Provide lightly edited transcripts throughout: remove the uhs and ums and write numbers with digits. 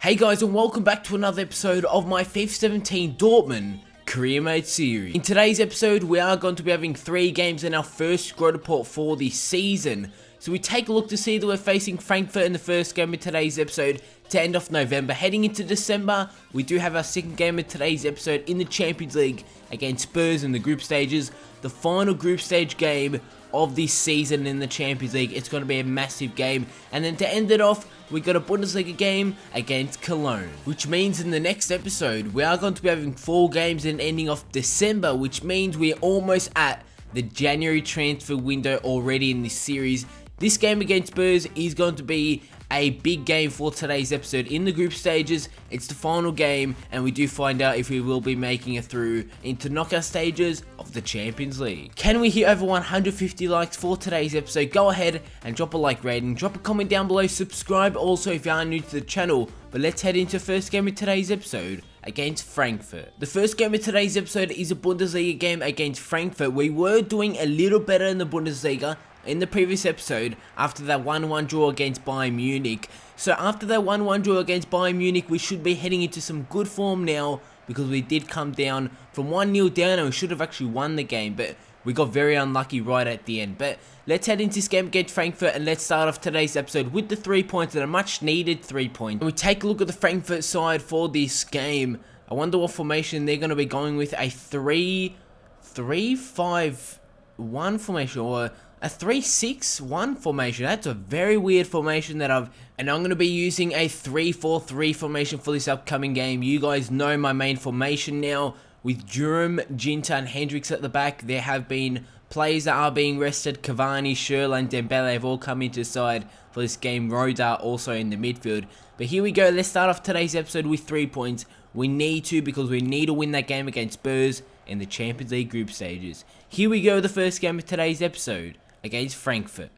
Hey guys, and welcome back to another episode of my FIFA 17 Dortmund Career Mode series. In today's episode, we are going to be having 3 games in our first squad report for the season. So we take a look to see that we're facing Frankfurt in the first game of today's episode to end off November. Heading into December, we do have our second game of today's episode in the Champions League against Spurs in the group stages. The final group stage game of this season in the Champions League. It's going to be a massive game. And then to end it off, we got a Bundesliga game against Cologne. Which means in the next episode, we are going to be having 4 games and ending off December. Which means we're almost at the January transfer window already in this series. This game against Spurs is going to be a big game for today's episode. In the group stages, it's the final game, and we do find out if we will be making it through into knockout stages of the Champions League. Can we hit over 150 likes for today's episode? Go ahead and drop a like rating, drop a comment down below, subscribe also if you are new to the channel. But let's head into the first game of today's episode against Frankfurt. The first game of today's episode is a Bundesliga game against Frankfurt. We were doing a little better in the Bundesliga in the previous episode after that 1-1 draw against Bayern Munich. So after that 1-1 draw against Bayern Munich, we should be heading into some good form now, because we did come down from 1-0 down and we should have actually won the game, but we got very unlucky right at the end. But let's head into this game against Frankfurt, and let's start off today's episode with the 3 points, and a much needed 3 points. When we take a look at the Frankfurt side for this game, I wonder what formation they're going to be going with. A 3-5-1 formation, or a 3-6-1 formation. That's a very weird formation and I'm going to be using a 3-4-3 formation for this upcoming game. You guys know my main formation now, with Durham, Ginter and Hendricks at the back. There have been players that are being rested. Cavani, Schürrle and Dembele have all come into the side for this game. Roda also in the midfield. But here we go. Let's start off today's episode with 3 points. We need to, because we need to win that game against Spurs in the Champions League group stages. Here we go, the first game of today's episode against Frankfurt.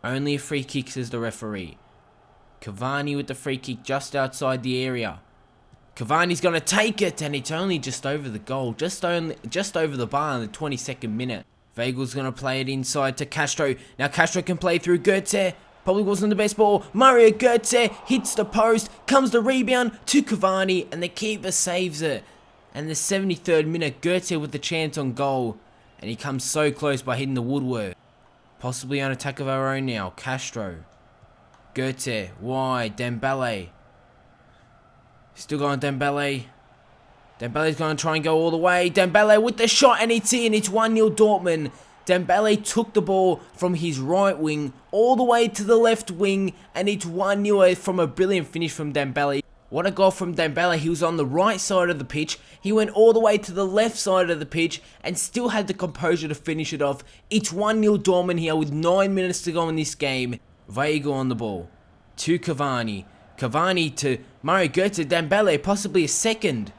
Only a free kick, says the referee. Cavani with the free kick just outside the area. Cavani's going to take it, and it's only just over the goal, just over the bar in the 22nd minute. Weigl's going to play it inside to Castro. Now Castro can play through Goetze. Probably wasn't the best ball. Mario Goetze hits the post, comes the rebound to Cavani, and the keeper saves it. And the 73rd minute, Goetze with the chance on goal. And he comes so close by hitting the woodwork. Possibly on attack of our own now. Castro. Goetze. Wide. Dembele. Still going Dembele. Dembele's going to try and go all the way. Dembele with the shot, and it's in. It's 1-0 Dortmund. Dembele took the ball from his right wing all the way to the left wing. And it's 1-0 from a brilliant finish from Dembele. What a goal from Dembele. He was on the right side of the pitch. He went all the way to the left side of the pitch and still had the composure to finish it off. It's 1-0 Dortmund here with 9 minutes to go in this game. Weigl on the ball. To Cavani. Cavani to Mario Götze. Dembele, possibly a second.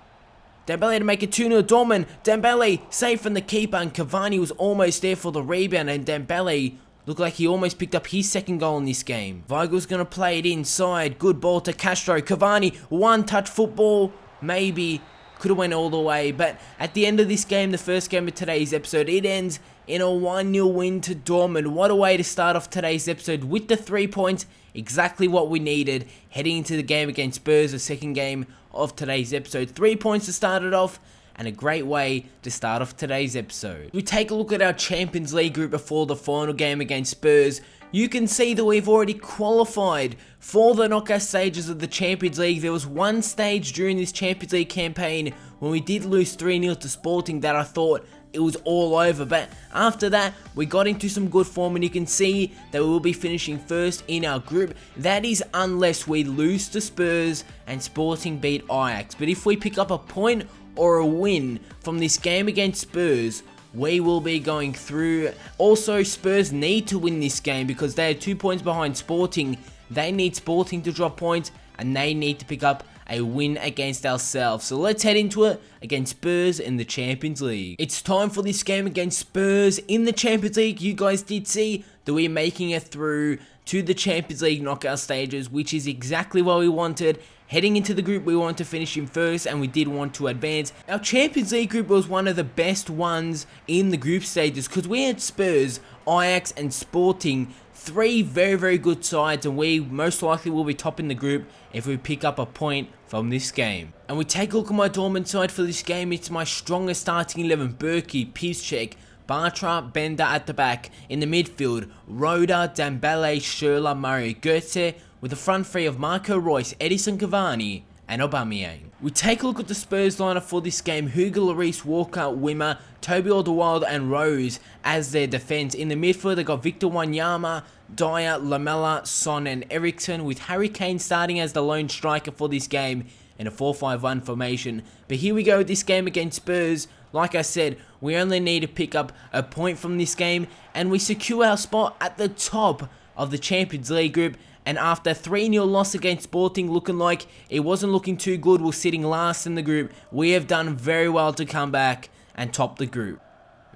Dembele to make it 2-0 Dortmund. Dembele safe from the keeper, and Cavani was almost there for the rebound, and Dembele looked like he almost picked up his second goal in this game. Weigl's going to play it inside. Good ball to Castro. Cavani, one-touch football. Maybe could have went all the way. But at the end of this game, the first game of today's episode, it ends in a 1-0 win to Dortmund. What a way to start off today's episode with the 3 points. Exactly what we needed heading into the game against Spurs, the second game of today's episode. 3 points to start it off, and a great way to start off today's episode. We take a look at our Champions League group before the final game against Spurs. You can see that we've already qualified for the knockout stages of the Champions League. There was one stage during this Champions League campaign when we did lose 3-0 to Sporting that I thought it was all over, but after that we got into some good form, and you can see that we will be finishing first in our group. That is unless we lose to Spurs and Sporting beat Ajax. But if we pick up a point or a win from this game against Spurs, we will be going through. Also, Spurs need to win this game because they are 2 points behind Sporting. They need Sporting to drop points, and they need to pick up a win against ourselves. So let's head into it against Spurs in the Champions League. It's time for this game against Spurs in the Champions League. You guys did see that we're making it through to the Champions League knockout stages, which is exactly what we wanted. Heading into the group, we wanted to finish in first, and we did want to advance. Our Champions League group was one of the best ones in the group stages, because we had Spurs, Ajax and Sporting three very good sides, and we most likely will be topping the group if we pick up a point from this game. And we take a look at my Dortmund side for this game. It's my strongest starting 11. Berkey, Piszczek, Bartra, Bender at the back. In the midfield, Roda, Dembele, Schürrle, Mario Götze, with the front three of Marco Reus, Edison Cavani, and Aubameyang. We take a look at the Spurs lineup for this game. Hugo Lloris, Walker, Wimmer, Toby Alderweireld and Rose as their defence. In the midfield, they got Victor Wanyama, Dyer, Lamela, Son and Eriksen, with Harry Kane starting as the lone striker for this game in a 4-5-1 formation. But here we go with this game against Spurs. Like I said, we only need to pick up a point from this game, and we secure our spot at the top of the Champions League group. And after a 3-0 loss against Sporting, looking like it wasn't looking too good, we're sitting last in the group. We have done very well to come back and top the group.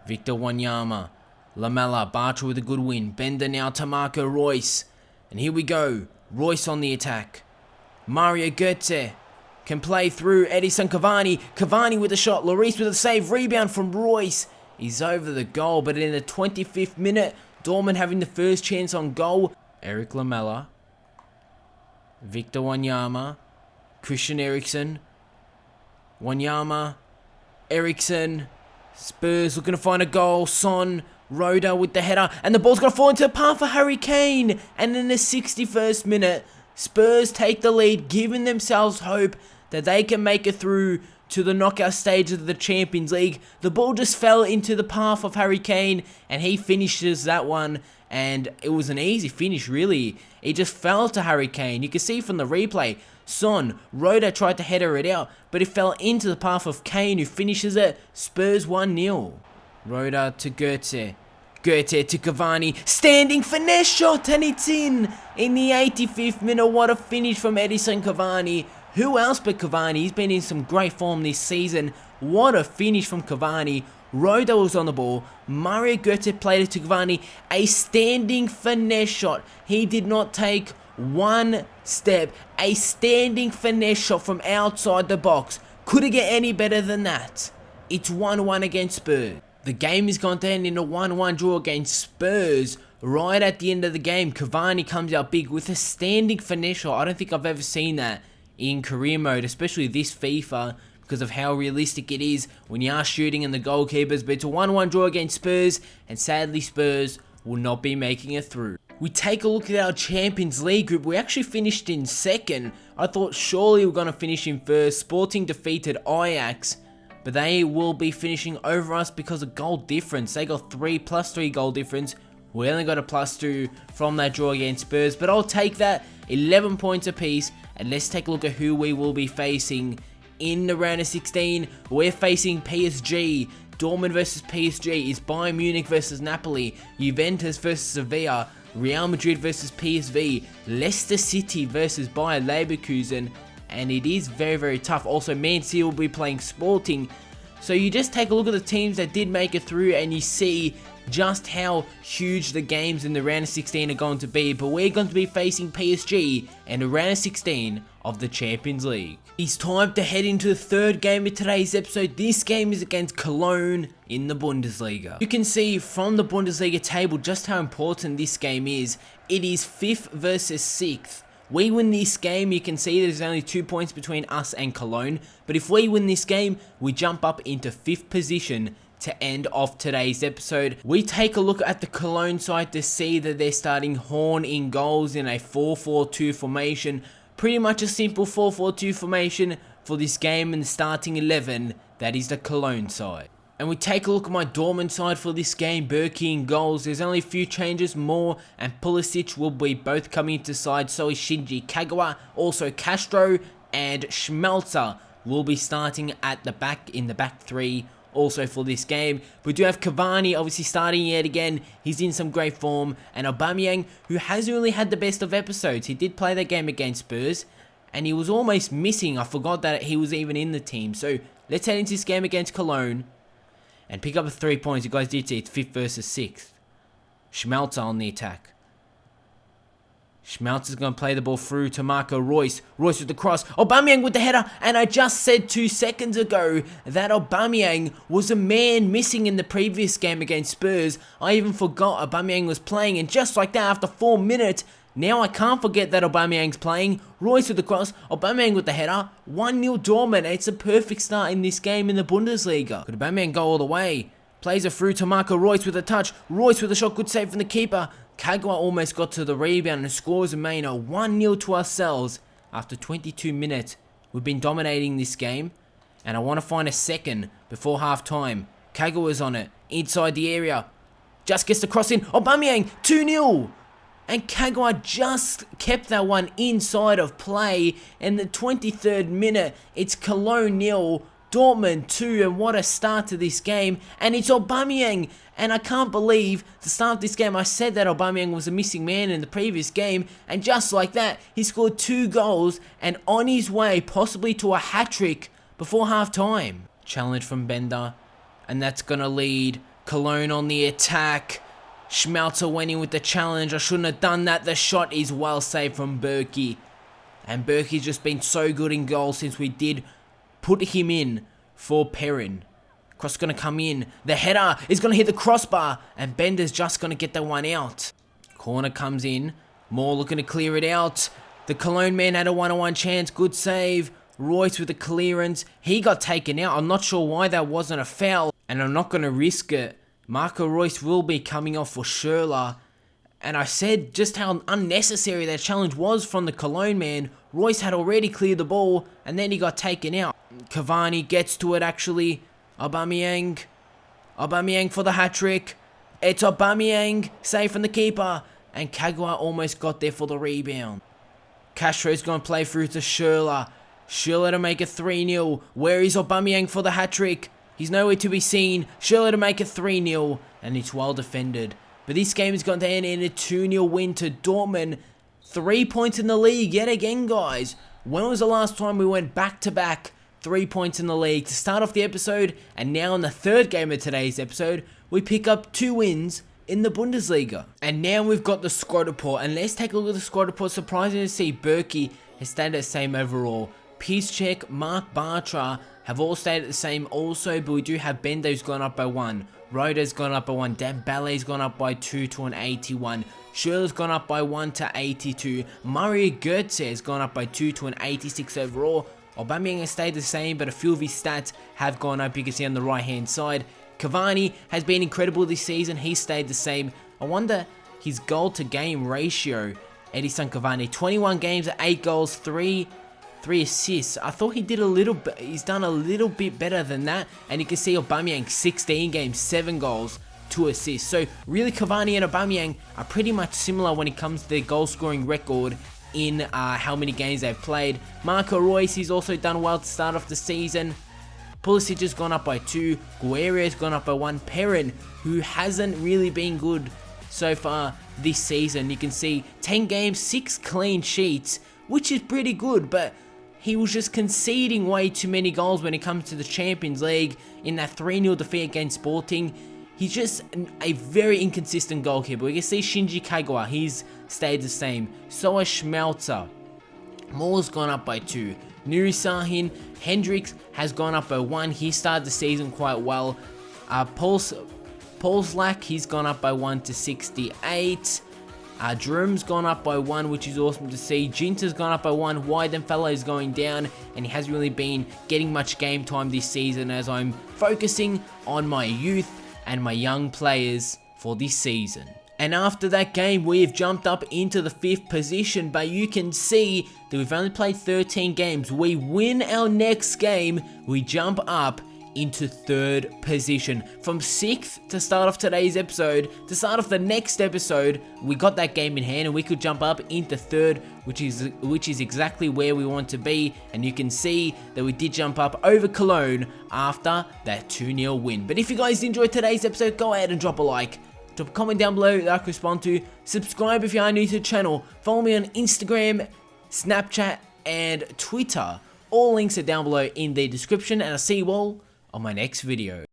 Victor Wanyama, Lamela, Bartra with a good win. Bender now to Marco Reus. And here we go. Reus on the attack. Mario Götze can play through Edison Cavani. Cavani with a shot. Lloris with a save. Rebound from Reus. He's over the goal, but in the 25th minute, Dortmund having the first chance on goal. Eric Lamela. Victor Wanyama, Christian Eriksen, Wanyama, Eriksen, Spurs looking to find a goal, Son, Roda with the header, and the ball's going to fall into the path for Harry Kane, and in the 61st minute, Spurs take the lead, giving themselves hope that they can make it through to the knockout stage of the Champions League. The ball just fell into the path of Harry Kane, and he finishes that one. And it was an easy finish, really. It just fell to Harry Kane. You can see from the replay, Son, Roda tried to header it out, but it fell into the path of Kane, who finishes it. Spurs 1-0. Roda to Götze. Götze to Cavani. Standing finesse shot, and it's in the 85th minute. What a finish from Edison Cavani. Who else but Cavani? He's been in some great form this season. What a finish from Cavani. Roda was on the ball. Mario Götze played it to Cavani. A standing finesse shot. He did not take one step. A standing finesse shot from outside the box. Could it get any better than that? It's 1-1 against Spurs. The game is going to end in a 1-1 draw against Spurs. Right at the end of the game, Cavani comes out big with a standing finesse shot. I don't think I've ever seen that in career mode, especially this FIFA, because of how realistic it is when you are shooting in the goalkeepers. But it's a 1-1 draw against Spurs, and sadly Spurs will not be making it through. We take a look at our Champions League group. We actually finished in second. I thought surely we were going to finish in first. Sporting defeated Ajax, but they will be finishing over us because of goal difference. They got +3 goal difference. We only got a +2 from that draw against Spurs, but I'll take that. 11 points apiece, and let's take a look at who we will be facing in the round of 16. We're facing PSG. Dortmund versus PSG is Bayern Munich versus Napoli, Juventus versus Sevilla, Real Madrid versus PSV, Leicester City versus Bayer Leverkusen, and it is very tough. Also, Man City will be playing Sporting. So you just take a look at the teams that did make it through, and you see just how huge the games in the round of 16 are going to be. But we're going to be facing PSG in the round of 16 of the Champions League. It's time to head into the third game of today's episode. This game is against Cologne in the Bundesliga. You can see from the Bundesliga table just how important this game is. It is 5th versus 6th. We win this game, you can see there's only 2 points between us and Cologne. But if we win this game, we jump up into 5th position to end off today's episode. We take a look at the Cologne side to see that they're starting Horn in goals in a 4-4-2 formation. Pretty much a simple 4-4-2 formation for this game, in the starting 11, that is the Cologne side. And we take a look at my Dortmund side for this game. Berkey in goals. There's only a few changes. Moore and Pulisic will be both coming into side. So is Shinji Kagawa. Also Castro and Schmelzer will be starting at the back in the back three. Also for this game, we do have Cavani obviously starting yet again. He's in some great form, and Aubameyang, who hasn't really had the best of episodes. He did play that game against Spurs, and he was almost missing. I forgot that he was even in the team. So let's head into this game against Cologne and pick up a 3 points. You guys did see it's 5th versus 6th. Schmelzer on the attack. Schmelz's going to play the ball through to Marco Reus. Reus with the cross. Aubameyang with the header. And I just said 2 seconds ago that Aubameyang was a man missing in the previous game against Spurs. I even forgot Aubameyang was playing. And just like that, after 4 minutes, now I can't forget that Aubameyang's playing. Reus with the cross. Aubameyang with the header. 1-0 Dortmund. It's a perfect start in this game in the Bundesliga. Could Aubameyang go all the way? Plays it through to Marco Reus with a touch. Reus with a shot. Good save from the keeper. Kagawa almost got to the rebound and scores a main 1-0 to ourselves after 22 minutes. We've been dominating this game, and I want to find a second before half time. Kagawa's on it, inside the area. Just gets the cross in. Aubameyang, 2-0. And Kagawa just kept that one inside of play. In the 23rd minute, it's Cologne 0, Dortmund 2, and what a start to this game. And it's Aubameyang. And I can't believe the start of this game I said that Aubameyang was a missing man in the previous game, and just like that, he scored 2 goals and on his way possibly to a hat-trick before half-time. Challenge from Bender, and that's going to lead Cologne on the attack. Schmelzer went in with the challenge. I shouldn't have done that. The shot is well saved from Berkey. And Berkey's just been so good in goal since we did put him in for Perrin. Cross going to come in. The header is going to hit the crossbar. And Bender's just going to get that one out. Corner comes in. Moore looking to clear it out. The Cologne man had a 1-on-1 chance. Good save. Reus with the clearance. He got taken out. I'm not sure why that wasn't a foul. And I'm not going to risk it. Marco Reus will be coming off for Schürrle. And I said just how unnecessary that challenge was from the Cologne man. Reus had already cleared the ball. And then he got taken out. Cavani gets to it actually. Aubameyang for the hat-trick. It's Aubameyang, save from the keeper. And Kagawa almost got there for the rebound. Castro's going to play through to Schürrle. Schürrle to make it 3-0. Where is Aubameyang for the hat-trick? He's nowhere to be seen. Schürrle to make it 3-0. And it's well defended. But this game is going to end in a 2-0 win to Dortmund. 3 points in the league yet again, guys. When was the last time we went back-to-back 3 points in the league to start off the episode? And now in the third game of today's episode, we pick up 2 wins in the Bundesliga. And now we've got the squad report. And let's take a look at the squad report. Surprising to see Berkey has stayed the same overall. Piszczek, Mark Bartra have all stayed at the same also. But we do have Bendo who's gone up by 1. Roda's gone up by 1. Dembele's gone up by 2 to an 81. Schürrle's gone up by 1 to 82. Mario Götze has gone up by 2 to an 86 overall. Aubameyang has stayed the same, but a few of his stats have gone up. You can see on the right hand side. Cavani has been incredible this season. He stayed the same. I wonder his goal to game ratio. Edison Cavani, 21 games at 8 goals, 3 assists. I thought he did a little bit. He's done a little bit better than that. And you can see Aubameyang, 16 games, 7 goals, 2 assists. So really Cavani and Aubameyang are pretty much similar when it comes to their goal scoring record in how many games they've played. Marco Reus, he's also done well to start off the season. Pulisic has gone up by 2. Guerrero has gone up by 1. Perrin, who hasn't really been good so far this season. You can see 10 games, 6 clean sheets, which is pretty good, but he was just conceding way too many goals when it comes to the Champions League in that 3-0 defeat against Sporting. He's just a very inconsistent goalkeeper. We can see Shinji Kagawa, he's stayed the same. So has Schmelzer. Moore's gone up by 2. Nuri Sahin, Hendricks has gone up by 1. He started the season quite well. Polslak, he's gone up by 1 to 68. Drum's gone up by 1, which is awesome to see. Ginter's gone up by 1. Weidenfeller is going down, and he hasn't really been getting much game time this season as I'm focusing on my youth and my young players for this season. And after that game, we have jumped up into the 5th position, but you can see that we've only played 13 games. We win our next game, we jump up into 3rd position. From 6th to start off today's episode, to start off the next episode, we got that game in hand and we could jump up into 3rd, which is exactly where we want to be. And you can see that we did jump up over Cologne after that 2-0 win. But if you guys enjoyed today's episode, go ahead and drop a like. Drop a comment down below that I can respond to. Subscribe if you are new to the channel. Follow me on Instagram, Snapchat, and Twitter. All links are down below in the description, and I'll see you all on my next video.